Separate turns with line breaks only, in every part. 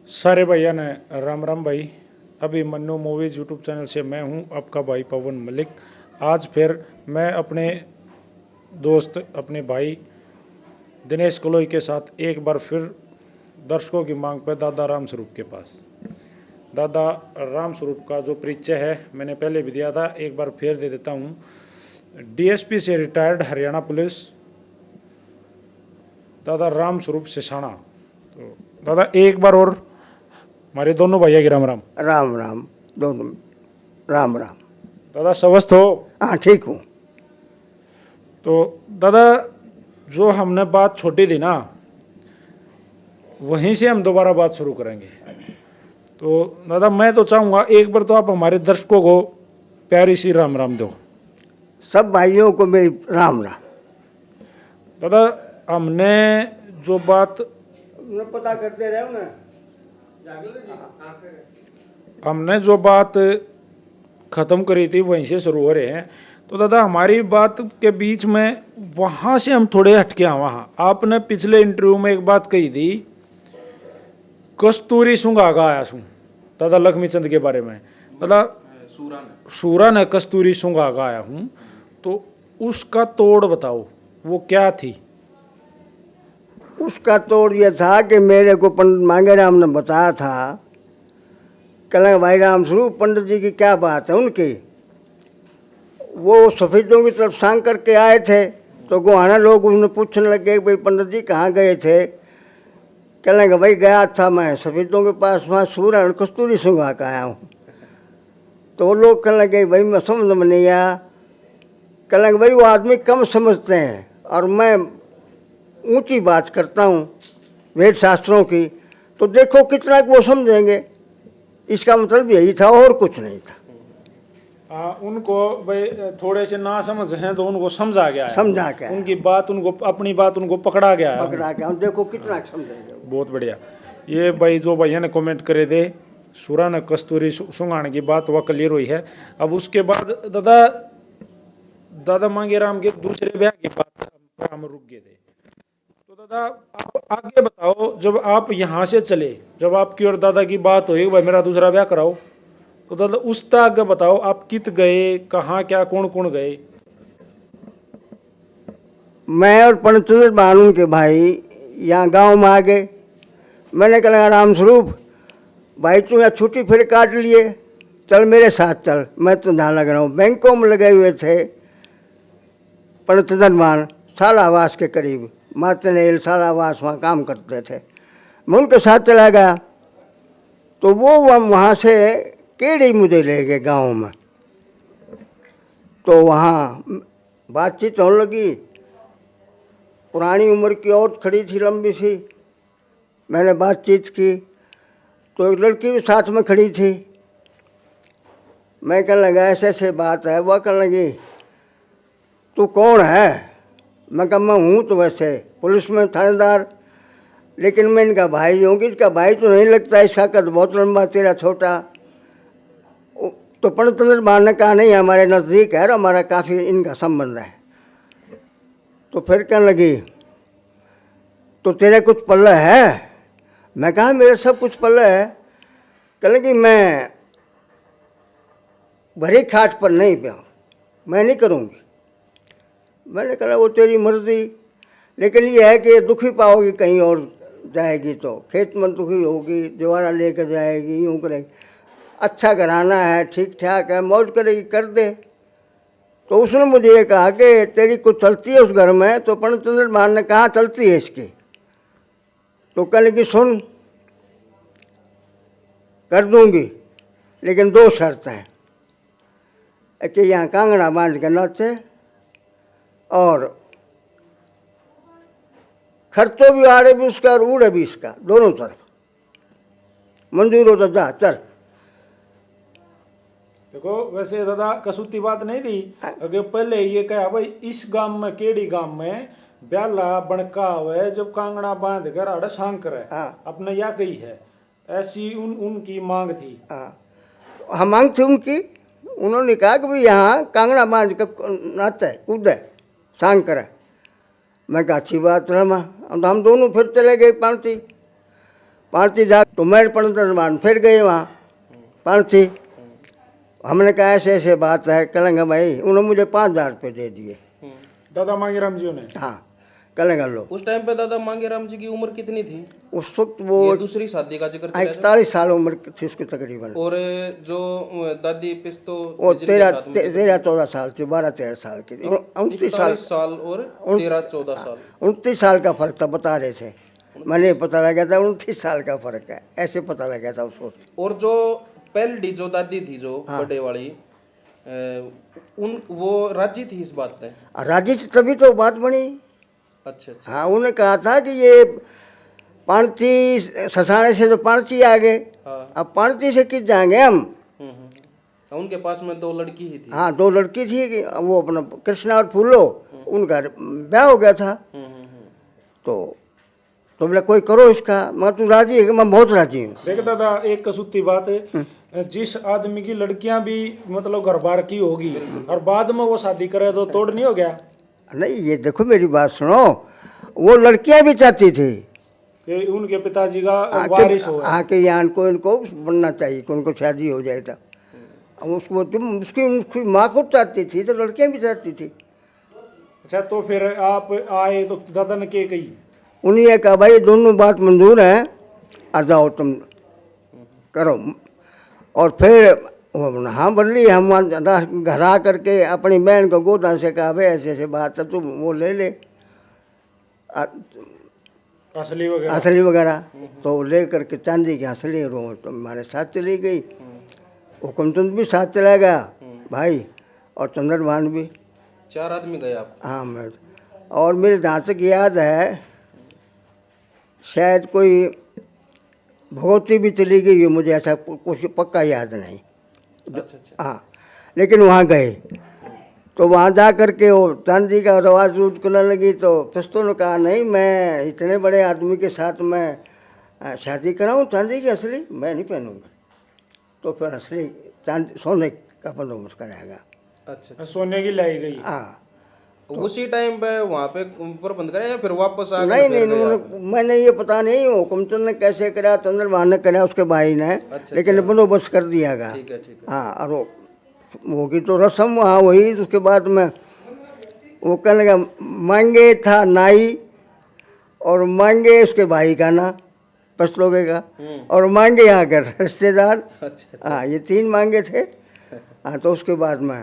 सारे भैया ने राम राम भाई। अभी मन्नू मूवीज यूट्यूब चैनल से मैं हूं आपका भाई पवन मलिक। आज फिर मैं अपने दोस्त अपने भाई दिनेश कलोई के साथ एक बार फिर दर्शकों की मांग पर दादा राम स्वरूप के पास। दादा राम स्वरूप का जो परिचय है मैंने पहले भी दिया था, एक बार फिर दे देता हूं। डीएसपी से रिटायर्ड हरियाणा पुलिस दादा राम स्वरूप सिसाना। तो दादा एक बार और हमारे दोनों भैया की राम राम।
राम राम दोनों। राम राम।
दादा स्वस्थ हो?
हाँ ठीक हूँ।
तो दादा जो हमने बात छोटी थी ना, वहीं से हम दोबारा बात शुरू करेंगे। तो दादा मैं तो चाहूँगा एक बार तो आप हमारे दर्शकों को प्यारी सी राम राम दो।
सब भाइयों को मेरी राम राम।
दादा हमने जो बात
पता करते रहो ना।
हमने जो बात ख़त्म करी थी वहीं से शुरू हो रहे हैं। तो दादा हमारी बात के बीच में वहाँ से हम थोड़े हटके हैं। वहाँ आपने पिछले इंटरव्यू में एक बात कही थी, कस्तूरी सुंगा गाया सू दादा लक्ष्मी चंद के बारे में। दादा सूरा ने कस्तूरी सुंगा गाया हूँ, तो उसका तोड़ बताओ वो क्या थी?
उसका तोड़ ये था कि मेरे को पंडित मांगेराम ने बताया था, कल भाई राम स्वरूप पंडित जी की क्या बात है उनकी। वो सफ़ेदों की तरफ सांग करके आए थे, तो गुहाना लोग उन्हें पूछने लगे भाई पंडित जी कहाँ गए थे। कहने भाई गया था मैं सफ़ेदों के पास, वहाँ सूरा और कस्तूरी सुंगा का आया हूँ। तो वो लोग कहने लगे भाई मैं समझ में नहीं आया। कहने भाई वो आदमी कम समझते हैं और मैं ऊंची बात करता हूँ वेद शास्त्रों की, तो देखो कितना वो समझेंगे। इसका मतलब यही था और कुछ नहीं था।
उनको भाई थोड़े से ना समझ हैं तो उनको समझा गया है,
समझा गया
उनकी बात उनको अपनी बात उनको पकड़ा गया है,
पकड़ा गया। देखो कितना समझेंगे।
बहुत बढ़िया। ये भाई जो भैया ने कमेंट करे थे सूरा ने कस्तूरी सुंगाने की बात वह क्लियर हुई है। अब उसके बाद दादा मांगेराम के दूसरे ब्याह की बात हम रुक गए थे। तो दादा आप आगे बताओ, जब आप यहाँ से चले, जब आपकी और दादा की बात हुई भाई मेरा दूसरा ब्याह कराओ, तो दादा उस तक आगे बताओ आप कित गए, कहाँ क्या कौन कौन गए?
मैं और पंडित बानू के भाई यहाँ गांव में आ गए। मैंने कहा राम स्वरूप भाई तू यहाँ छुट्टी फिर काट लिए, चल मेरे साथ चल, मैं तो यहाँ लग रहा हूँ। बैंकों में लगे हुए थे पंडित मान सालावास के करीब, मातनेल सालावास वहाँ काम करते थे। मैं उनके साथ चला गया, तो वो वहाँ से केड़ी मुझे ले गए गांव में। तो वहाँ बातचीत होने लगी। पुरानी उम्र की औरत खड़ी थी लंबी सी, मैंने बातचीत की तो एक लड़की भी साथ में खड़ी थी। मैं कहने लगा ऐसे ऐसे बात है। वह कहने लगी तू कौन है? मैं कहा मैं हूँ तो वैसे पुलिस में थानेदार, लेकिन मैं इनका भाई हूँ। कि इसका भाई तो नहीं लगता, इसका कद बहुत लंबा तेरा छोटा। तो पंडित मान ने कहा नहीं हमारे नज़दीक है और हमारा काफ़ी इनका संबंध है। तो फिर कहने लगी तो तेरे कुछ पल्ले है? मैं कहा मेरे सब कुछ पल्ले है। कहने लगी मैं भरी खाट पर नहीं ब्याह, मैं नहीं करूँगी। मैंने कहा वो तेरी मर्जी, लेकिन ये है कि दुखी पाओगी कहीं और जाएगी तो, खेत में दुखी होगी, दोबारा लेकर जाएगी, यूँ करेगी। अच्छा घराना है, ठीक ठाक है, मौज करेगी, कर दे। तो उसने मुझे ये कहा कि तेरी कुछ चलती है उस घर में? तो पंडित मान ने कहा चलती है इसकी। तो कहने की सुन कर दूंगी, लेकिन दो शर्त हैं कि यहाँ कांगड़ा बांध के नाचे और खर्चो भी आड़े भी उसका और उड़े भी इसका, दोनों तरफ मंजूर हो तो जा चल।
देखो वैसे दादा कसूती बात नहीं थी, अगर पहले ये कहा भाई इस गांव में केड़ी गांव में ब्याला बनका हुआ जब कांगड़ा बांध कर अड़ सांग करे, अपने या कही है ऐसी उनकी मांग थी।
हाँ मांग थी उनकी। उन्होंने कहा कि भाई यहाँ कांगड़ा बांध कर नाचे कूदे सांग करे। मैं कहा अच्छी बात रमा। हम दोनों फिर चले गए पांति। पाणती जा तो मैं पंडित दरबार फिर गए वहाँ पाणती। हमने कहा ऐसे ऐसे बात है, कहेंगे भाई। उन्होंने मुझे 5,000 रुपये दे दिए।
दादा मांगेराम जी ने?
हाँ, कहेंगे लो।
उस टाइम पे दादा मांगेराम जी की उम्र कितनी थी?
उस वक्त वो
ये दूसरी शादी का जिक्र चला
41 साल उम्र थी उसकी तकरीबन।
और जो दादी पिस्तो
वो 13-14 साल थी, 12-13 साल की थी। 29
साल और 13-14 साल,
29 साल का फर्क था, बता रहे थे। मैंने पता लगा था 29 साल का फर्क है, ऐसे पता लगा था उस वक्त।
और जो पहली जो दादी थी जो बड़े वाली, उन वो राजी थी इस बात पे?
राजी थी तभी तो बात बनी।
अच्छा अच्छा।
हाँ, उन्होंने कहा था कि ये पाणती ससाने से तो पाणती आ गए,
हाँ।
अब पाणती से किस जाएंगे हम।
उनके पास में 2 लड़की ही थी।
हाँ, 2 लड़की थी कि वो अपना कृष्णा और फूलो, उनका ब्याह हो गया था। तो बोला कोई करो इसका। मैं तू राजी है कि मैं बहुत राजी हूँ।
देख दादा, एक कसूती बात है, जिस आदमी की लड़कियां भी मतलब घर बार की होगी और बाद में वो शादी करे तो तोड़ नहीं हो गया?
नहीं, ये देखो मेरी बात सुनो, वो लड़कियां भी चाहती थी
कि उनके पिताजी का वारिस हो।
आके यहाँ इनको बनना चाहिए कि उनको शादी हो जाए। तो उसको तुम उसकी माँ खुद चाहती थी तो लड़कियां भी चाहती थी।
अच्छा, तो फिर आप आए तो दादा ने क्या कही?
उन्हें कहा भाई दोनों बात मंजूर है, आ जाओ तुम करो। और फिर हाँ बोल ली। हम घर आ करके अपनी बहन को गोदा से कहा भाई ऐसे ऐसे बात है, तुम वो ले ले असली वगैरह। तो ले करके चांदी की असली रो तो हमारे साथ चली गई। हुकुमचंद भी साथ चला गया भाई, और चंद्रभान भी।
4 आदमी गए आप?
हाँ, मैं और मेरे जहाँ तक याद है शायद कोई भगवती भी चली गई है, मुझे ऐसा कुछ पक्का याद नहीं।
अच्छा अच्छा।
हाँ, लेकिन वहाँ गए तो वहाँ जा कर के वो चांदी का रवाज रूज करने लगी। तो पिस्तों ने कहा नहीं, मैं इतने बड़े आदमी के साथ मैं शादी कराऊँ चांदी की असली, मैं नहीं पहनूँगा। तो फिर असली चांदी सोने का बंदोबस्त कराएगा।
अच्छा,
सोने की लाई गई?
हाँ।
उसी टाइम पे वहाँ पे प्रबंध करे या फिर वापस आ
नहीं नहीं, मैंने ये पता नहीं हुकुमचंद ने कैसे कराया, चंद्रभान ने कराया उसके भाई ने।
अच्छा,
लेकिन बंदोबस्त कर दिया गया।
ठीक है ठीक है।
हाँ, और वो की तो रस्म वहाँ वही। उसके बाद में वो कहने लगा मांगे था नाई, और मांगे उसके भाई का ना पसलोगे का, और मांगे यहाँ के रिश्तेदार।
अच्छा।
हाँ, ये 3 मांगे थे। हाँ, तो उसके बाद में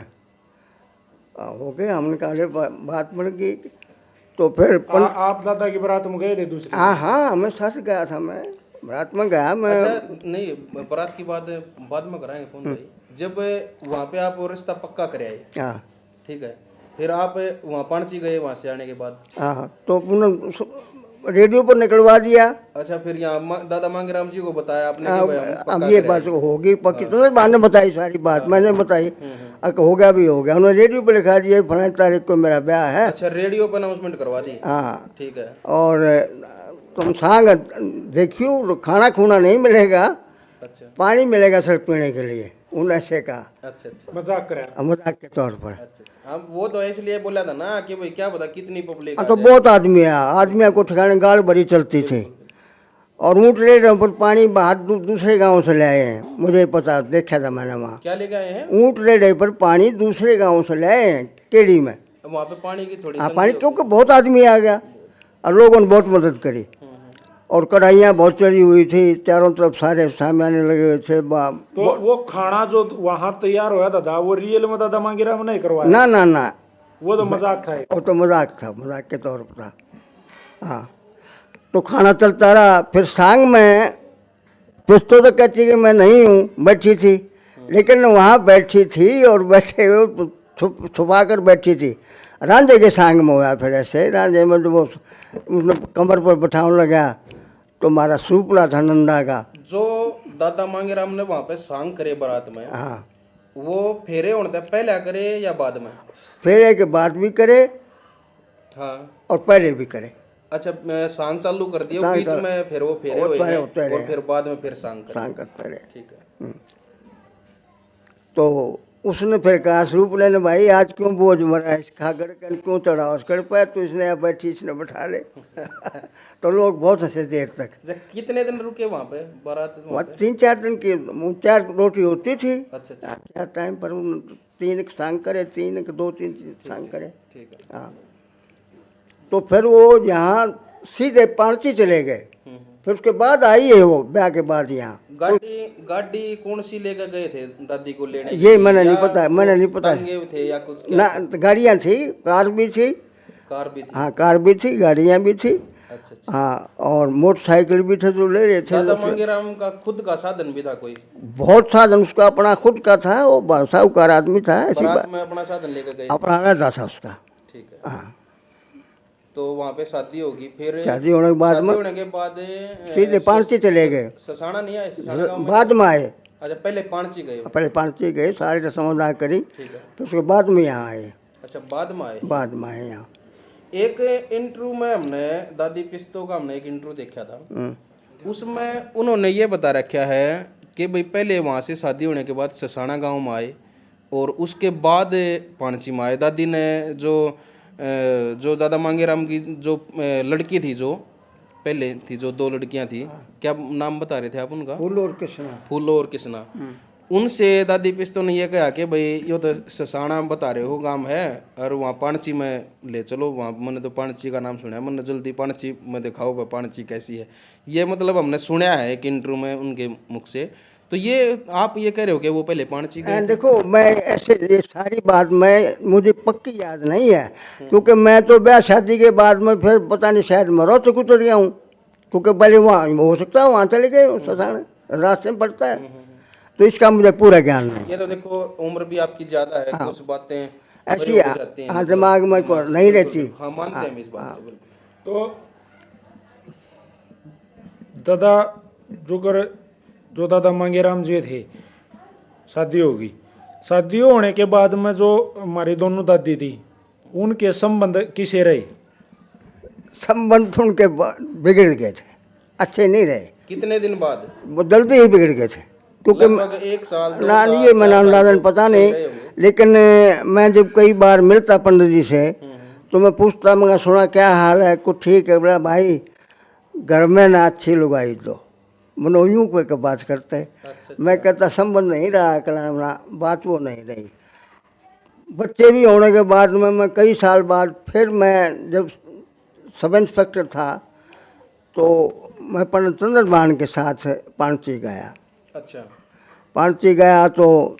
हो गए। हमने कहा बात बन गई। तो फिर
आप दादा की बारात में गए थे दूसरी?
हाँ हाँ, मैं साथ गया था, मैं बारात में गया मैं।
अच्छा, नहीं बारात की बात बाद में कराएंगे फोन भाई। जब वहाँ पे आप रिश्ता पक्का करे आए,
हाँ
ठीक है, फिर आप वहाँ पाणची गए, वहाँ से आने के बाद?
हाँ, तो उन्होंने रेडियो पर निकलवा दिया। अच्छा,
फिर यहाँ दादा मांगेराम जी को बताया आपने कि भाई हम
अब
पक्का
ये
करे
बात
आए।
होगी पक्की। तो बाद में बताई सारी बात, मैंने बताई। हो गया भी हो गया। उन्होंने रेडियो पर लिखा दिया फलानी तारीख को मेरा ब्याह है।
अच्छा, रेडियो पर अनाउंसमेंट करवा दी?
हाँ,
ठीक है।
और तुम सांग देखियो, खाना खूना नहीं मिलेगा,
अच्छा,
पानी मिलेगा सिर्फ पीने के लिए। उन्हें ऐसे कहा।
अच्छा अच्छा।
मजाक कराया?
मजाक के तौर पर।
अच्छा अच्छा। हम वो तो इसलिए बोला था ना कि भाई क्या पता कितनी पब्लिक
तो बहुत आदमियों को ठिकाने गाड़ बड़ी चलती थी। और ऊँट ले रहे पर पानी बाहर दूसरे गांव से ले आए हैं, मुझे पता, देखा था मैंने वहाँ।
क्या लेके आए हैं?
ऊँट ले रहे पर पानी दूसरे गांव से ले आए हैं केड़ी में।
वहाँ पे पानी की थोड़ी
हाँ, पानी क्योंकि बहुत आदमी आ गया और लोगों ने बहुत मदद करी। और कढ़ाइयाँ बहुत चढ़ी हुई थी, चारों तरफ सारे सामाने लगे हुए थे।
तो वो खाना जो वहाँ तैयार हुआ था वो रियल में दादा मांगेराम नहीं करवाया?
ना ना ना,
वो तो मजाक था।
वो तो मजाक था, मजाक के तौर पर था। हाँ, तो खाना चलता रहा। फिर सांग में पुस्तों तो कहती कि मैं नहीं हूँ, बैठी थी। लेकिन वहाँ बैठी थी और बैठे हुए छुपा कर बैठी थी। रांझे के सांग में हुआ। फिर ऐसे रांझे में जो वो उसने कमर पर बैठाने लगा तो हमारा सूपला था नंदा का।
जो दादा मांगेराम ने वहाँ पे सांग करे बारात में,
हाँ,
वो फेरे होने पहले करे या बाद में?
फेरे के बाद भी करे
हाँ,
और पहले भी करे।
अच्छा, मैं सांग चालू कर दिया,
सांग
बीच
कर-
में फिर वो फेरे हुए हैं, और फिर बाद में फिर सांग करे।
सांग करते रहे।
ठीक है।
तो उसने फिर कहा स्वरूप ने भाई आज क्यों बोझ मरा है, खाकर क्यों चढ़ा उस कर पाया, तो इसने अब बैठी इसने बैठा ले। तो लोग बहुत हंसे देर तक।
अच्छा, कितने दिन रुके वहाँ पे बारात
वहाँ
वहाँ पे?
3-4 दिन की 4 रोटी होती थी।
अच्छा अच्छा,
क्या टाइम पर 3 एक सांग करे, 3 एक 2-3 सांग करे।
ठीक है।
हाँ, तो फिर वो यहाँ सीधे पाणची चले गए। फिर उसके बाद आई है वो ब्याह के बाद यहाँ।
गाड़ी कौन सी लेकर गए थे दादी को लेने?
ये मैंने नहीं पता, मैंने नहीं पता
टांगे थे या कुछ?
ना, गाड़ियाँ थी, कार भी थी।
कार भी थी?
हाँ, कार भी थी, गाड़ियाँ भी थी।
अच्छा अच्छा।
हाँ, और मोटरसाइकिल भी थे जो ले रहे थे।
दादा मांगेराम का खुद का साधन भी था कोई?
बहुत साधन उसका अपना खुद का था, वो साहूकार आदमी था। ऐसी
बारात
बात,
में अपना साधन लेकर गए?
अपना रहता था उसका।
ठीक है।
हाँ,
तो वहाँ पे शादी होगी, फिर
शादी होने के बाद
शादी
में
होने के बाद
सीधे पाणची चले गए।
ससाना नहीं आए? ससाना गाँव में?
बाद में आए,
अच्छा, पहले पाणची गए?
पहले पाणची गए, सारी रस्म करी,
ठीक है।
फिर उसके बाद में यहाँ आए।
अच्छा, बाद में आए?
बाद में आए यहाँ।
एक इंटरव्यू में हमने दादी पिस्तो का हमने एक इंटरव्यू देखा था, उसमें उन्होंने ये बता रखा है कि भाई पहले वहाँ से शादी होने के बाद ससाना गांव में आए और उसके बाद पाणची में आए। दादी ने जो दादा मांगेराम की जो लड़की थी, जो पहले थी, जो 2 लड़कियां थी, क्या नाम बता रहे थे आप उनका?
फूलो और कृष्णा।
फूलो और कृष्णा। उनसे दादी पिस्तो ने ये कहा कि भाई ये तो ससाना बता रहे हो गांव है और वहाँ पाणची में ले चलो, वहाँ मैंने तो पाणची का नाम सुना है, मैंने जल्दी पाणची में दिखाओ भाई पाणची कैसी है। ये मतलब हमने सुना है एक इंटरव्यू में उनके मुख से। तो ये आप ये कह रहे हो कि वो पहले पाणची गए?
देखो, मैं ऐसे ये सारी बात मुझे पक्की याद नहीं है, क्योंकि मैं तो ब्याह शादी के बाद में फिर पता नहीं शायद मरो तो उतर गया हूँ, क्योंकि पहले वहाँ हो सकता है वहाँ चले गए, ससाना रास्ते में पड़ता है, तो इसका मुझे पूरा ज्ञान नहीं।
ये तो देखो उम्र भी आपकी ज्यादा है, कुछ बातें
ऐसी
बड़ी हो जाती हैं,
हाँ, दिमाग में को नहीं रहती।
हाँ, मानते हैं हम इस बात को बिल्कुल।
तो दादा जो दादा मांगेराम जी थे, शादी होगी, शादी होने के बाद में जो हमारी दोनों दादी थी, उनके संबंध किसे रहे?
संबंध तो उनके बिगड़ गए थे, अच्छे नहीं रहे।
कितने दिन बाद?
वो जल्दी ही बिगड़ गए थे, क्योंकि
लगभग 1 साल 2
ना,
साल
ये मैंने
4 साल
अंदाजन पता
से
नहीं,
रहे होंगे।
लेकिन मैं जब कई बार मिलता पंडित जी से तो मैं पूछता, मैं सुना क्या हाल है, कुछ ठीक है? बोला भाई घर में ना अच्छी लुगाई दो, मनो यूँ कोई का बात करते।
अच्छा,
मैं कहता संबंध नहीं रहा, कलाम बात वो नहीं रही। बच्चे भी होने के बाद में मैं कई साल बाद फिर मैं जब सब इंस्पेक्टर था तो मैं पंडित चंद्रभान के साथ पाणची गया।
अच्छा,
पाणची गया तो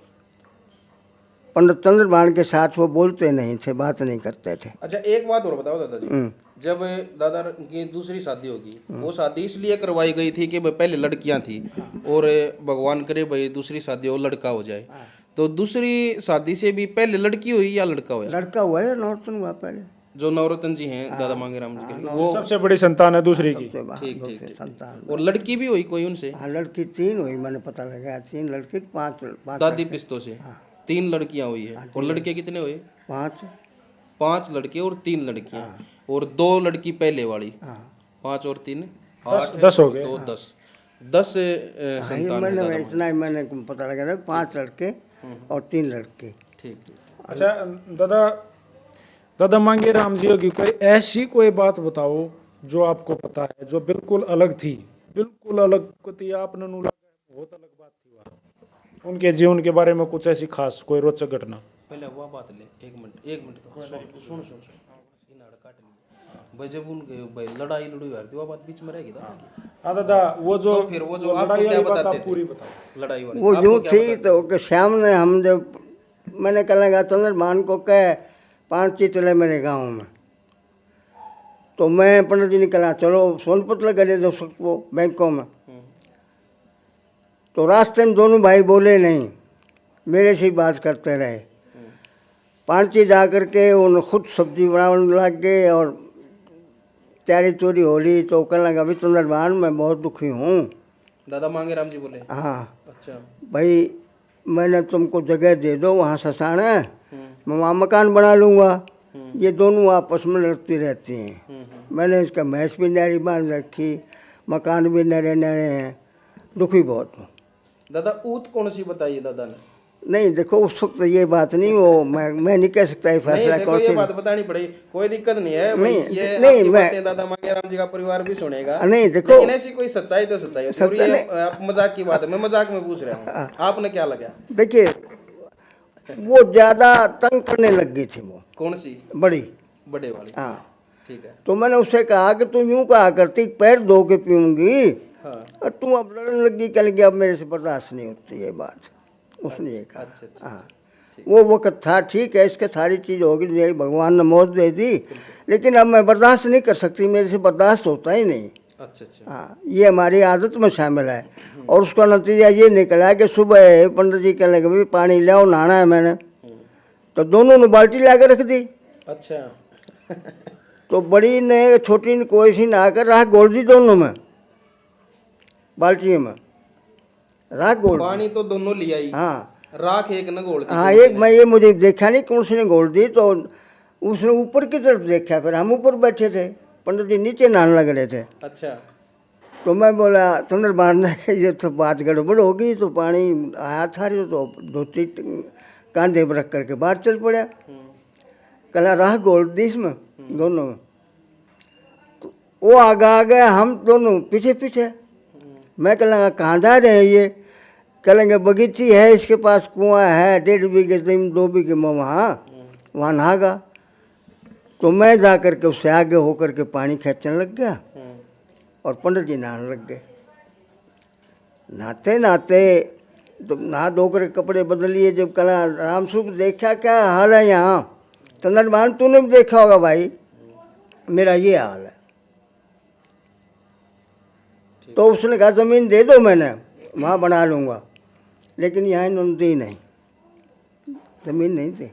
पंडित चंद्रभान के साथ वो बोलते नहीं थे, बात नहीं करते थे।
अच्छा, एक बात और बताओ दादाजी, जब दादा की दूसरी शादी होगी, वो शादी इसलिए करवाई गई थी कि भाई पहले लड़कियां थी और भगवान करे भाई दूसरी शादी हो लड़का हो जाए, तो दूसरी शादी से भी पहले लड़की हुई या लड़का हुआ?
लड़का हुआ है, नौरतन हुआ पहले।
जो नवरत्न जी हैं दादा मांगेराम जी के, वो
सबसे बड़ी संतान है दूसरी की।
ठीक ठीक ठीक।
संतान।
और लड़की भी हुई कोई उनसे?
हाँ, लड़की 3 हुई, मैंने पता लगा 3 लड़की 5
दादी पिस्तों से 3 लड़कियां हुई है। और लड़के कितने हुए?
5
लड़के और 3 लड़कियां, और 2 लड़की पहले वाली। 5 और 3
10 हो गए।
2 10 संतान है
मैंने
दादा
इतना ही मैंने पता लगा था, 5 लड़के और 3 लड़के।
ठीक ठीक।
अच्छा दादा मांगेराम जी की कोई ऐसी कोई बात बताओ जो आपको पता है, जो बिल्कुल अलग थी, बिल्कुल अलग थी, आपने नु लगा बहुत अलग बात थी वहाँ उनके जीवन के बारे में, कुछ ऐसी खास कोई रोचक घटना?
पहले वो बात ले, एक मिनट सुन इन हड़ काट ली भाई, जब उनके भाई लड़ाई हुई वो बात बीच में रहेगी दादा।
हाँ दादा, वो जो
तो फिर वो जो आपको
लड़ाई
क्या
वाली बात
बताते
आप
थे?
पूरी बताओ।
लड़ाई वाली
वो
आपको
यूँ
क्या
थी
बताते
तो कि शाम ने हम जब मैंने कह लगा चंद्रभान को कह पाणची चले मेरे गांव में, तो मैं पंडित जी ने कहा चलो सोनपुर लगा दे दो वो बैंकों में। तो रास्ते में दोनों भाई बोले नहीं, मेरे से ही बात करते रहे। पाणची जा कर के उन खुद सब्जी बनाने लग गए और तैयारी चोरी हो रही, तो कहने लगा अभी चंद्रभान मैं बहुत दुखी हूँ।
दादा मांगेराम जी बोले?
हाँ
अच्छा।
भाई मैंने तुमको जगह दे दो वहाँ ससाना, मैं वहाँ मकान बना लूँगा। ये दोनों आपस में लड़ती रहती हैं। मैंने इसका भैंस भी नारी बांध रखी, मकान भी नरे नरे हैं, दुखी बहुत हूँ।
दादा ऊत कौन सी बताइए दादा ने?
नहीं देखो उस वक्त ये बात नहीं, वो मैं नहीं कह सकता ये
नहीं
फैसला
देखो
कौन
ये
सी।
बात बतानी पड़ेगी, कोई दिक्कत नहीं है भाई,
नहीं,
ये
नहीं,
आपकी
मैं-
बातें दादा मांगेराम जी का परिवार भी सुनेगा।
नहीं, देखो-
लेकिन ऐसी कोई सच्चाई तो सच्चाई होती है, और
सच्चाई
ये आप मजाक की बात है, मैं मजाक में पूछ रहा हूँ, आपने क्या लगा?
देखिए वो ज़्यादा तंग करने लग गई थी वो
कौन सी?
बड़ी।
बड़े वाली?
हाँ,
ठीक है।
तो मैंने उससे कहा कि तुम यूँ कहा करती पैर धो के पीऊँगी,
हाँ।
और तुम अब लड़ने लगी, कल की अब मेरे से बर्दाश्त नहीं होती ये बात, उसने ये कहा।
अच्छा अच्छा।
हाँ, वो वक्त था, ठीक है, इसके सारी चीज़ होगी, यही भगवान ने मौत दे दी, लेकिन अब मैं बर्दाश्त नहीं कर सकती, मेरे से बर्दाश्त होता ही नहीं।
अच्छा अच्छा।
हाँ, ये हमारी आदत में शामिल है। और उसका नतीजा ये निकला कि सुबह पंडित जी कहने लगे भाई पानी लाओ, नहाना है मैंने, तो दोनों ने बाल्टी ला के रख दी।
अच्छा।
तो बड़ी ने छोटी ने कोई सी नहा कर राख घोल दी दोनों में, बाल्टी में राख घोल दी।
पानी तो दोनों लिया ही,
हाँ
राख एक न घोल दी।
हाँ, एक मैं ये मुझे देखा नहीं कौन सी ने घोल दी, तो उसने ऊपर की तरफ देखा, फिर हम ऊपर बैठे थे, पंडित जी नीचे नहाने लग रहे थे।
अच्छा।
तो मैं बोला चंद्रभान ने ये तो बात गड़बड़ होगी, तो पानी आया था तो धोती कांधे पर रख करके बाहर चल पड़ा, कला राह गोल दी इसमें दोनों में। तो वो आ गए, हम दोनों पीछे पीछे। मैं कहूँगा कहाँ जा रहे हैं ये? कहेंगे बगीची है, इसके पास कुआं है, 1.5 बीघे जमीन, 2 बीघे में, वहाँ नहागा। तो मैं जा करके उससे आगे होकर के पानी खींचने लग गया, और पंडित जी नहाने लग गए। नहाते नहाते तो नहा धो कर कपड़े बदल लिए, जब कला रामस्वरूप देखा क्या हाल है यहाँ, चंद्रभान तूने भी देखा होगा भाई, मेरा ये हाल है। तो उसने कहा ज़मीन दे दो, मैंने वहाँ बना लूँगा, लेकिन यहाँ इन्होंने दी नहीं, ज़मीन नहीं दी।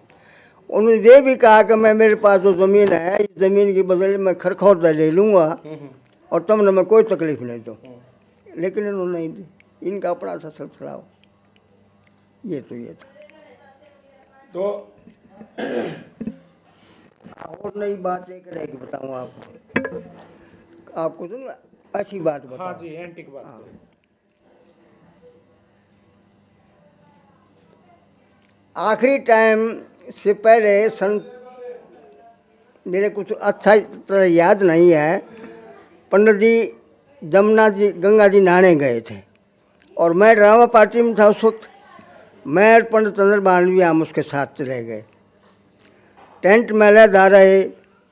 उन्होंने ये भी कहा कि मैं मेरे पास जो ज़मीन है, इस ज़मीन की बदले मैं खरखौदा ले लूँगा और तुमने मैं कोई तकलीफ नहीं दो, लेकिन इन्होंने नहीं दी। इनका अपना था सिलसिला, ये तो ये था।
तो
और नई बात एक रहेगी, बताऊँ आपको सुन अच्छी बात बताऊँ।
हाँ जी, एंटिक बात है।
आखिरी टाइम से पहले मेरे कुछ अच्छा तरह याद नहीं है, पंडित जी जमुना जी गंगा जी नहाने गए थे, और मैं ड्रामा पार्टी में था उस वक्त। मैं पंडित चंद्रभान भी हम उसके साथ चले गए। टेंट मेले जा रहे,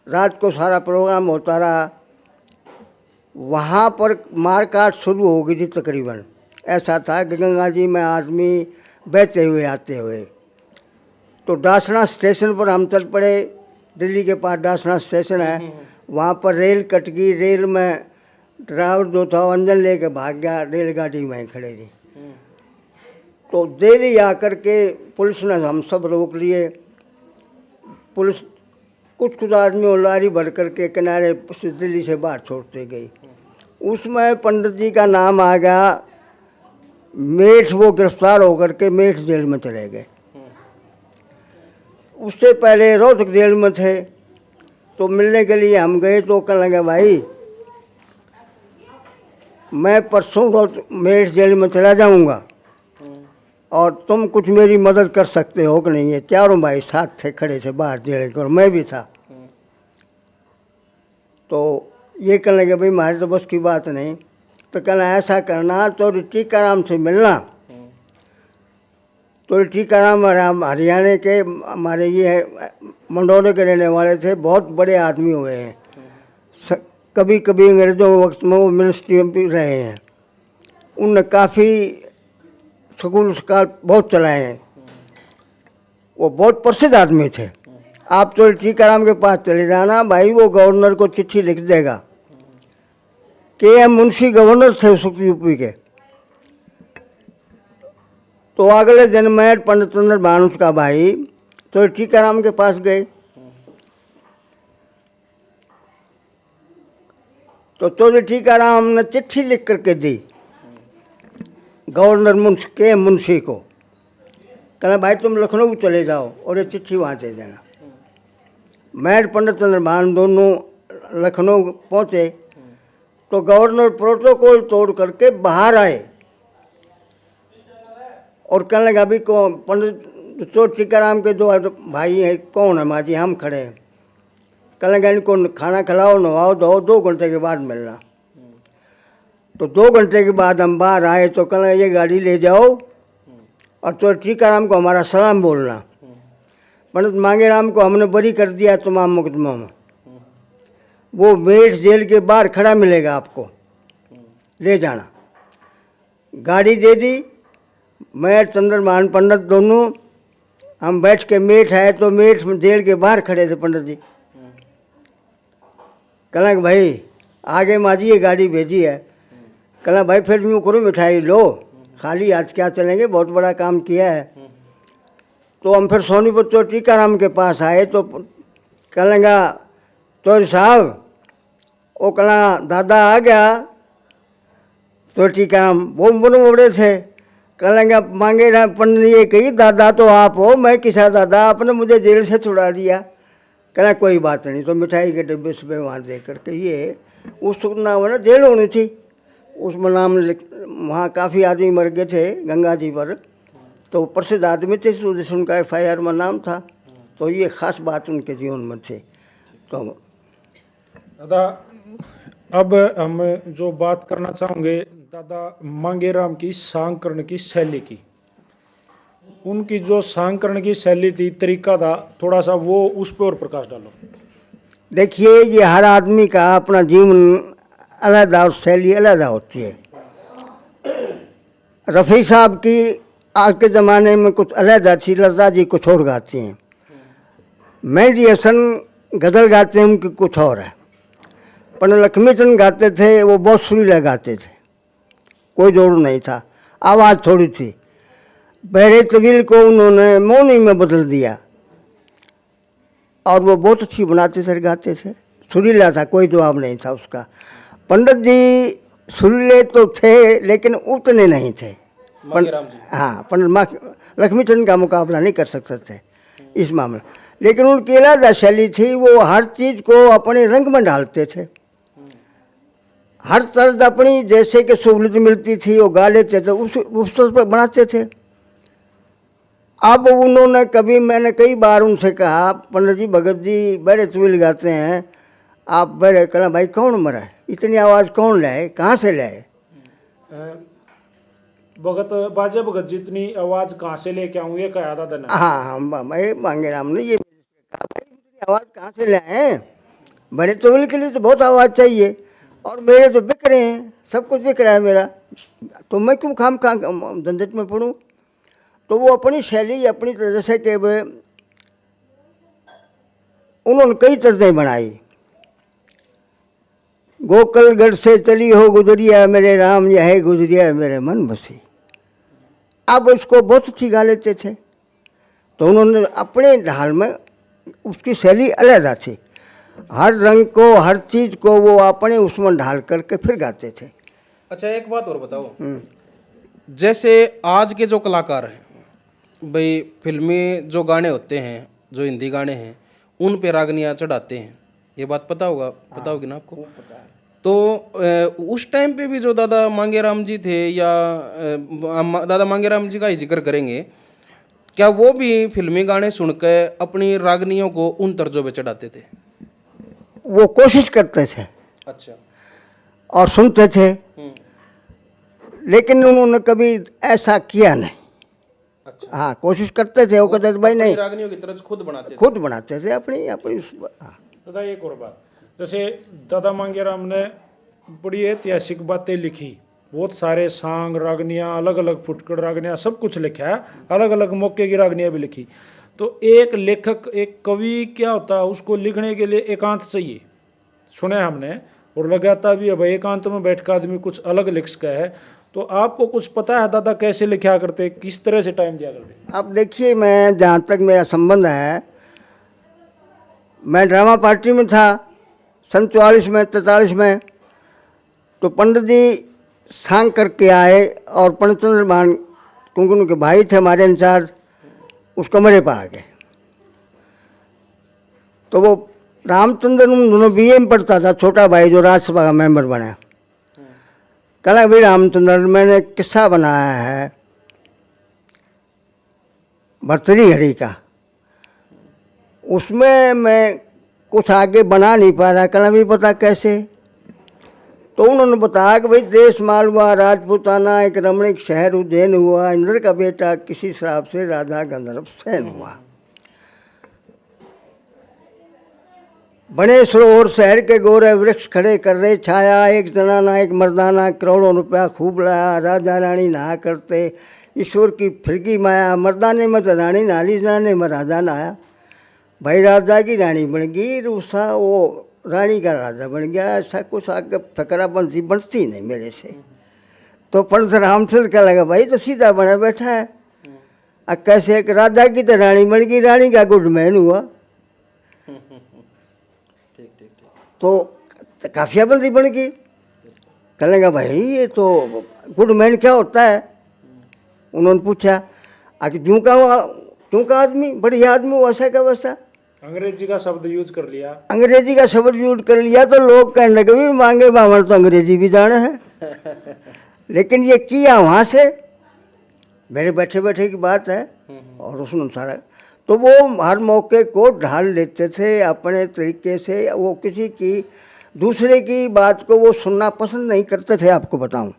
रात को सारा प्रोग्राम होता रहा। वहाँ पर मारकाट शुरू हो गई थी तकरीबन। ऐसा था कि गंगा जी में आदमी बहते हुए आते हुए, तो डासना स्टेशन पर हम चल पड़े। दिल्ली के पास डासना स्टेशन है, वहाँ पर रेल कट गई। रेल में ड्राइवर जो था अंजन लेके भाग गया, रेलगाड़ी वहीं खड़े थी। तो दिल्ली आकर के पुलिस ने हम सब रोक लिए। पुलिस कुछ आदमी लारी भर करके किनारे से दिल्ली से बाहर छोड़ते गई। उसमें पंडित जी का नाम आ गया मेठ। वो गिरफ्तार होकर के मेठ जेल में चले गए। उससे पहले रोहतक जेल में थे, तो मिलने के लिए हम गए। तो कहने लगे भाई मैं परसों रोहतक मेठ जेल में चला जाऊंगा, और तुम कुछ मेरी मदद कर सकते हो कि नहीं? है चारों भाई साथ थे, खड़े थे बाहर जेल के, और मैं भी था। तो ये कहने लगे भाई हमारी तो बस की बात नहीं। तो कहना ऐसा करना, तो टीकाराम से मिलना। तो टीकाराम हरियाणा के हमारे ये मंडौरे के रहने वाले थे, बहुत बड़े आदमी हुए हैं। कभी कभी अंग्रेज़ों के वक्त में वो मिनिस्ट्री में भी रहे हैं। उनने काफ़ी स्कूल उसका बहुत चलाए हैं। वो बहुत प्रसिद्ध आदमी थे। आप तो टीकाराम के पास चले जाना भाई, वो गवर्नर को चिट्ठी लिख देगा। के मुंशी गवर्नर थे उस वक्त यूपी के। तो अगले दिन मैं पंडित चंद्रभान उसका भाई तो टीकाराम के पास गए। तो चौधरी टीकाराम ने चिट्ठी लिख करके दी गवर्नर मुंशी को। कहना भाई तुम लखनऊ चले जाओ और ये चिट्ठी वहाँ दे देना। मैं पंडित चंद्रभान दोनों लखनऊ पहुँचे। तो गवर्नर प्रोटोकॉल तोड़ करके बाहर आए और कहने लगा अभी कौन पंडित चोर टीकाराम के दो भाई हैं, कौन है माँ जी? हम खड़े हैं। कहने लगा इनको खाना खिलाओ, नवाओ, दो 2 घंटे के बाद मिलना। तो 2 घंटे के बाद हम बाहर आए तो कहने लगा ये गाड़ी ले जाओ और चोर टीकाराम को हमारा सलाम बोलना। पंडित मांगेराम को हमने बरी कर दिया तमाम मुकदमों में। वो मेरठ जेल के बाहर खड़ा मिलेगा आपको, ले जाना। गाड़ी दे दी, मैं चंद्रमान पंडित दोनों हम बैठ के मेरठ आए तो मेरठ में जेल के बाहर खड़े थे पंडित जी। कहला भाई आगे माँ जी ये गाड़ी भेजी है। कहला भाई फिर यूँ करो मिठाई लो, खाली आज क्या चलेंगे, बहुत बड़ा काम किया है। तो हम फिर सोनीपत चोर टीकाराम के पास आए तो कहलेंगा चौधरी साहब, वो कहला दादा आ गया। चोर टीकाराम वो बड़े थे। कहलेंगा मांगेराम पंडित ये कही दादा तो आप हो, मैं किसा दादा, आपने मुझे जेल से छुड़ा दिया। कहना कोई बात नहीं। तो मिठाई के डब्बे सुबह वहाँ दे करके ये उस नाम है ना जेल होनी थी, उसमें नाम वहाँ काफ़ी आदमी मर गए थे गंगा जी पर, तो प्रसिद्ध आदमी थे जैसे उनका FIR में नाम था। तो ये ख़ास बात उनके जीवन में थे। तो
दादा अब हम जो बात करना चाहोगे दादा मांगेराम की सांग करने की शैली की, उनकी जो सांग करने की शैली थी, तरीका था, थोड़ा सा वो उस पर और प्रकाश डालो।
देखिए ये हर आदमी का अपना जीवन अलग और शैली अलग होती है। रफ़ी साहब की आज के ज़माने में कुछ अलग थी, लता जी कुछ और गाती हैं, मेहदी हसन गज़ल गाते हैं उनकी कुछ और है, पंडित लक्ष्मीचंद गाते थे वो बहुत सुरीला गाते थे, कोई जोड़ नहीं था, आवाज़ थोड़ी थी। बहरे तवील को उन्होंने मौनी में बदल दिया और वो बहुत अच्छी बनाते थे, गाते थे, सुरीला था, कोई जवाब नहीं था उसका। पंडित जी सुरीले तो थे लेकिन उतने नहीं थे। हाँ, पंडित लक्ष्मीचंद का मुकाबला नहीं कर सकते थे इस मामले, लेकिन उनकी अलग शैली थी, वो हर चीज़ को अपने रंग में डालते थे, हर तर्ज अपनी जैसे कि सहूलियत मिलती थी वो गा लेते थे, उस पर बनाते थे। अब उन्होंने कभी, मैंने कई बार उनसे कहा पंडित जी भगत जी बड़े तवील गाते हैं, आप बड़े, कहना भाई कौन मरा है, इतनी आवाज़ कौन लाए, कहाँ से लाए?
भगत बाजा भगत जितनी आवाज़ कहाँ से लेके आऊँ ये कहा दादा ने।
हाँ, मैं मांगेराम ने ये कहा भाई इतनी आवाज़ कहाँ से लाए, बड़े तवील के लिए तो बहुत आवाज़ चाहिए और मेरे तो बिक रहे हैं, सब कुछ बिक रहा है मेरा, तो मैं क्यों खाम खा झंझट में पड़ूँ? तो वो अपनी शैली अपनी तरह से कि उन्होंने कई तर्जें बनाई। गोकलगढ़ से चली हो गुजरिया मेरे राम, यह गुजरिया मेरे मन बसी। अब उसको बहुत अच्छी गा लेते थे, तो उन्होंने अपने ढाल में उसकी शैली अलग थी, हर रंग को हर चीज़ को वो अपने उसमें ढाल करके फिर गाते थे।
अच्छा एक बात और बताओ, जैसे आज के जो कलाकार हैं भाई, फिल्मी जो गाने होते हैं, जो हिंदी गाने हैं, उन पे रागनियाँ चढ़ाते हैं, ये बात पता होगा, पता होगी ना आपको? तो उस टाइम पे भी जो दादा मांगेराम जी थे, या दादा मांगेराम जी का ही जिक्र करेंगे, क्या वो भी फिल्मी गाने सुनकर अपनी रागनियों को उन तर्जों पे चढ़ाते थे?
वो कोशिश करते थे।
अच्छा।
और सुनते थे, लेकिन उन्होंने कभी ऐसा किया नहीं।
अच्छा।
हाँ, कोशिश करते थे, वो कहते थे भाई नहीं,
रागनियों की तर्ज खुद बनाते
थे अपनी अपनी। हाँ।
दादा एक और बात, जैसे दादा मांगेराम ने बड़ी ऐतिहासिक बातें लिखी, बहुत सारे सांग रागनियाँ, अलग अलग फुटकड़ रागनियाँ, सब कुछ लिखा है, अलग अलग मौके की रागनियाँ भी लिखी। तो एक लेखक, एक कवि क्या होता है, उसको लिखने के लिए एकांत चाहिए, सुने हमने, और लगाता भी है भाई एकांत में बैठ कर आदमी कुछ अलग लिख सका है। तो आपको कुछ पता है दादा कैसे लिखा करते, किस तरह से टाइम दिया करते?
अब देखिए, मैं जहाँ तक मेरा संबंध है, मैं ड्रामा पार्टी में था सन 44 में 43 में, तो पंडित जी सांग करके आए और पंडित चंद्रमान क्योंकि उनके भाई थे हमारे इंचार्ज, उस कमरे पर आ गए। तो वो रामचंद्र उन दोनों BA में पढ़ता था, छोटा भाई जो राज्यसभा का मेंबर बना। कहला भाई रामचंद्र, मैंने किस्सा बनाया है, भर्तृहरि का। उसमें मैं कुछ आगे बना नहीं पा रहा, कल भी पता कैसे। तो उन्होंने बताया कि भाई देश मालवा राजपूताना एक रमणीक शहर उज्जैन हुआ, इंद्र का बेटा किसी श्राप से राधा गंधर्व सैन हुआ। बने सरोवर शहर के गोरे वृक्ष खड़े कर रहे छाया, एक जनाना एक मर्दाना करोड़ों रुपया खूब लाया, राजा रानी नहा करते ईश्वर की फिरकी माया, मर्दाने में तो रानी नाली जनाने में राजा नहाया। भाई राजा की रानी बन गई, रूसा वो रानी का राजा बन गया। ऐसा कुछ आगे फकरा बनती नहीं मेरे से। तो पंडित रामचंद्र क्या लगा, भाई तो सीधा बना बैठा है, अब कैसे एक राजा की तो रानी बन गई, रानी का गुडमैन हुआ।
ठीक ठीक ठीक।
तो काफिया बंदी बन गई। कहने लगा भाई ये तो गुडमैन क्या होता है। उन्होंने पूछा आखिर जूं का आदमी बढ़िया आदमी वैसा का वैसा।
अंग्रेजी का शब्द यूज कर लिया।
अंग्रेजी का शब्द यूज कर लिया तो लोग कहने लगे भी मांगे बामण तो अंग्रेजी भी जाने है। लेकिन ये किया वहाँ से मेरे बैठे बैठे की बात है। और उसने सारा तो वो हर मौके को ढाल लेते थे अपने तरीके से। वो किसी की दूसरे की बात को वो सुनना पसंद नहीं करते थे। आपको बताऊं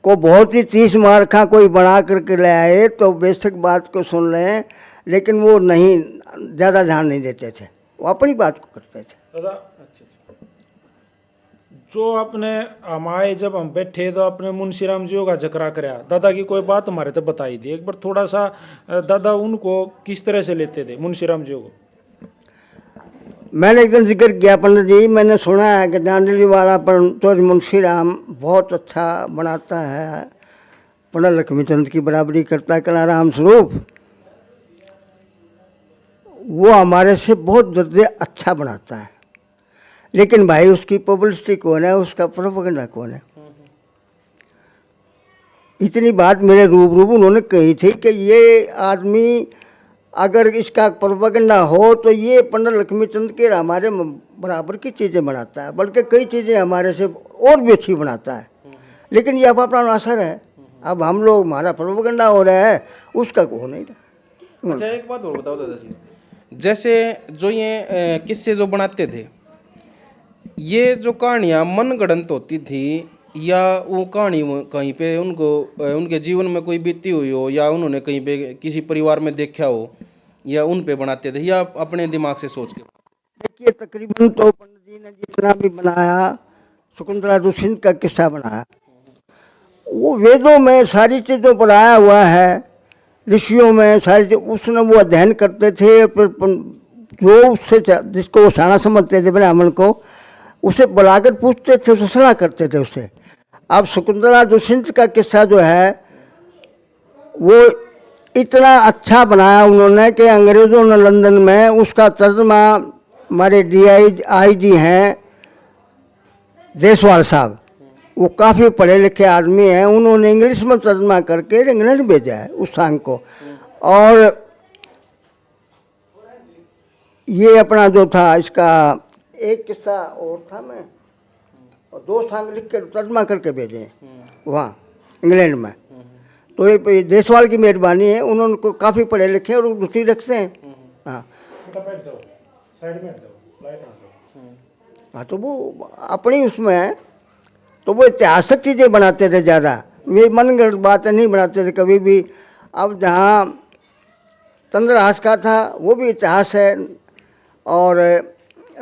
को बहुत ही 30 मार्का कोई बना करके ले आए तो बेसिक बात को सुन लें, लेकिन वो नहीं ज़्यादा ध्यान नहीं देते थे, वो अपनी बात को करते थे।
दादा अच्छा जो आपने हम आए जब हम बैठे तो आपने मुंशीराम जी का जिक्र कराया, दादा की कोई बात हमारे तो बताई दी एक बार थोड़ा सा। दादा उनको किस तरह से लेते थे मुंशीराम जी को?
मैंने एक दिन जिक्र किया पंडित जी, मैंने सुना है कि दांडली वाला तो मुंशीराम बहुत अच्छा बनाता है, पंडित लक्ष्मीचंद की बराबरी करता है, कला राम स्वरूप वो हमारे से बहुत दर्जे अच्छा बनाता है। लेकिन भाई उसकी पब्लिसिटी कौन है, उसका प्रोपेगेंडा कौन है। इतनी बात मेरे रूबरू उन्होंने कही थी कि ये आदमी अगर इसका प्रोपेगेंडा हो तो ये पंडित लक्ष्मीचंद के हमारे बराबर की चीज़ें बनाता है, बल्कि कई चीज़ें हमारे से और भी अच्छी बनाता है। लेकिन ये अब अपना असर है, अब हम लोग हमारा प्रोपेगेंडा हो रहा है, उसका हो नहीं रहा।
अच्छा एक बात और बताओ दादाजी, जैसे जो ये किस्से जो बनाते थे, ये जो कहानियाँ मनगढ़ंत होती थी या वो कहानी कहीं पे उनको उनके जीवन में कोई बीती हुई हो या उन्होंने कहीं पे किसी परिवार में देखा हो या उन पे बनाते थे या अपने दिमाग से सोच के?
देखिए तकरीबन तो पंडित जी ने जितना भी बनाया, शकुंतला दुष्यंत का किस्सा बनाया, वो वेदों में सारी चीज़ों पर आया हुआ है, ऋषियों में सारी उसने वो अध्ययन करते थे। जो उससे जिसको वो साना समझते थे ब्राह्मण को, उसे बुलाकर पूछते थे, उसे सलाह करते थे उससे। अब शकुंतला दुष्यंत का किस्सा जो है वो इतना अच्छा बनाया उन्होंने कि अंग्रेज़ों ने लंदन में उसका तर्जमा, हमारे DIG हैं देसवाल साहब, वो काफ़ी पढ़े लिखे आदमी हैं, उन्होंने इंग्लिश में तर्जमा करके इंग्लैंड भेजा है उस सांग को। और ये अपना जो था इसका एक किस्सा और था, मैं और 2 सांग लिख के तर्जमा करके भेजे वहाँ इंग्लैंड में। तो ये देसवाल की मेहरबानी है, उन्होंने को काफ़ी पढ़े लिखे और रुचि रखते हैं। हाँ हाँ, तो वो अपनी उसमें है, तो वो ऐतिहासिक चीज़ें बनाते थे ज़्यादा, वे मनगढ़ंत बातें नहीं बनाते थे कभी भी। अब जहाँ चंद्रहास का था वो भी इतिहास है, और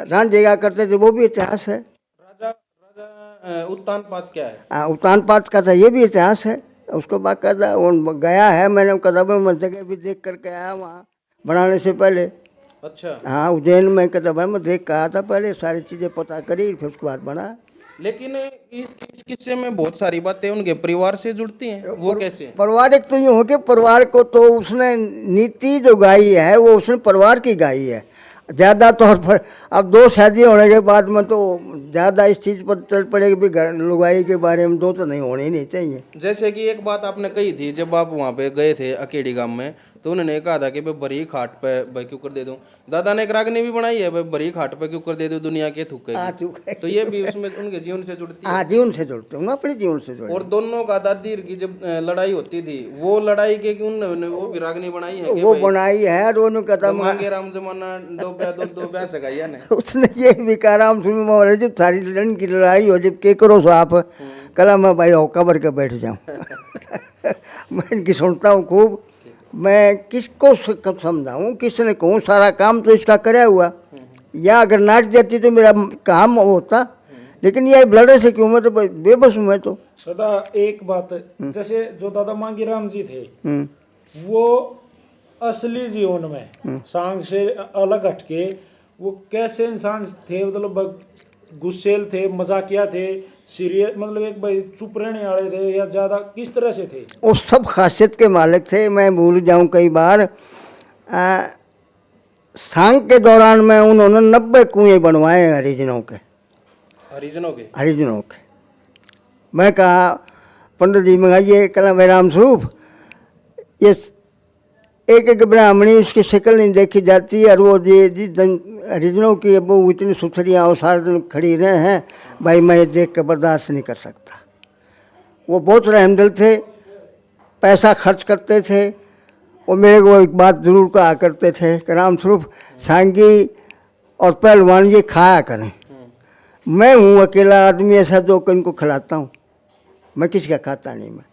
रानजेगा करते थे वो भी इतिहास है।
राजा उत्तानपाद क्या है?
हाँ, उत्तानपाद का था, ये भी इतिहास है। उसको बाकायदा वो गया है, मैंने कदम में जगह भी देख करके आया वहाँ बनाने से पहले।
अच्छा
हाँ, उज्जैन में कदम में देख के आया था, पहले सारी चीज़ें पता करी फिर उसके बाद बना।
लेकिन इस किस्से में बहुत सारी बातें उनके परिवार से जुड़ती हैं, वो कैसे?
पारिवारिक तो यूँ हो कि परिवार को तो उसने नीति जो गाई है वो उसने परिवार की गाई है ज़्यादा तौर पर। अब 2 शादी होने के बाद में तो ज़्यादा इस चीज़ पर चल पड़ेगी भी लुगाई के बारे में 2 तो नहीं होने ही नहीं चाहिए।
जैसे कि एक बात आपने कही थी जब आप वहाँ पे गए थे अकेडी गांव में, तो उन्होंने कहा था कि भाई बड़ी खाट पे भाई क्यों कर दे दूं। दादा ने एक रागनी भी बनाई है, भाई बड़ी खाट पे क्यों कर दे दूं दुनिया के थूके। तो ये भी उसमें उनके जीवन से जुड़ती है।
हाँ, जीवन से जोड़ते हूँ, अपने जीवन से जोड़ते
और दोनों का दादी की जब लड़ाई होती थी, वो लड़ाई के उन्होंने वो भी रागनी बनाई है कि
वो
भाई
बनाई है। दोनों कहता
मांगे राम जमाना दो ब्याह सगाइया ने।
उसने ये भी कहा राम सुन मोहरे जब सारी लड़न की लड़ाई हो, जब के करो सो आप कला मैं भाई हो कबर के बैठ जाऊँ। मैं इनकी सुनता हूँ खूब। मैं किसको समझाऊँ, किसने कहूँ, सारा काम तो इसका कराया हुआ। या अगर नाच देती तो मेरा काम होता, लेकिन ये लड़े से क्यों, मैं तो बेबस हूँ मैं तो।
सदा एक बात, जैसे जो दादा मांगी राम जी थे,
हम्म,
वो असली जीवन में सांग से अलग हटके वो कैसे इंसान थे? मतलब गुस्सेल थे, मजाकिया थे, सीरियस, मतलब एक भाई चुप रहने वाले थे, या ज्यादा किस तरह से थे?
वो सब खासियत के मालिक थे। मैं भूल जाऊँ कई बार। सांग के दौरान में उन्होंने 90 कुएं बनवाए हैं हरिजनों के। हरिजनों के मैं कहा पंडित जी मंगाइए, कहना भाई राम स्वरूप, ये एक एक ब्राह्मणी उसकी शक्ल नहीं देखी जाती, और वो जी हरिजनों की वो इतनी सुथरियाँ और सारे दिन खड़ी रहे हैं, भाई मैं ये देख कर बर्दाश्त नहीं कर सकता। वो बहुत रहमदिल थे, पैसा खर्च करते थे। वो मेरे को एक बात ज़रूर कहा करते थे कि राम स्वरूप, सांगी और पहलवान ये खाया करें। मैं हूँ अकेला आदमी ऐसा जो इनको खिलाता हूँ, मैं किसी का खाता नहीं मैं।